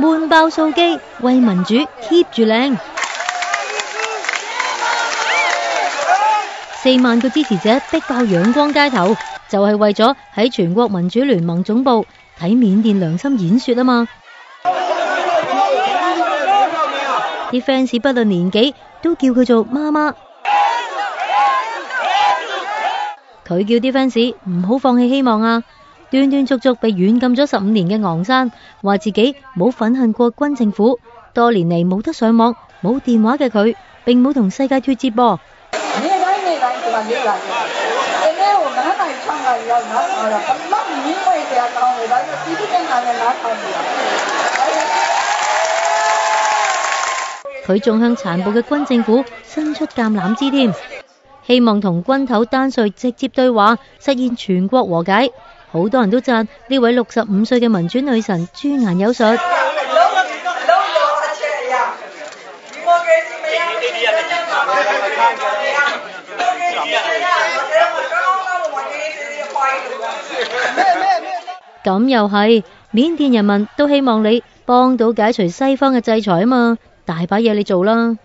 悶爆數機，為民主 keep 住靚。4萬個支持者逼爆仰光街頭，就係為咗喺全國民主聯盟總部睇緬甸良心演說啊嘛！啲 fans 不論年紀都叫佢做媽媽。佢叫啲 fans 唔好放棄希望啊！斷斷續續被軟禁咗15年嘅昂山，話自己冇憤恨過軍政府，多年嚟冇得上網、冇電話嘅佢，並冇同世界脫節噃。佢仲向殘暴嘅軍政府伸出橄欖枝添，希望同軍頭丹瑞直接對話，實現全國和解。好多人都讚呢位65歲嘅民主女神駐顏有術。咁又係，緬甸人民都希望你幫到解除西方嘅制裁啊嘛，大把嘢你做啦。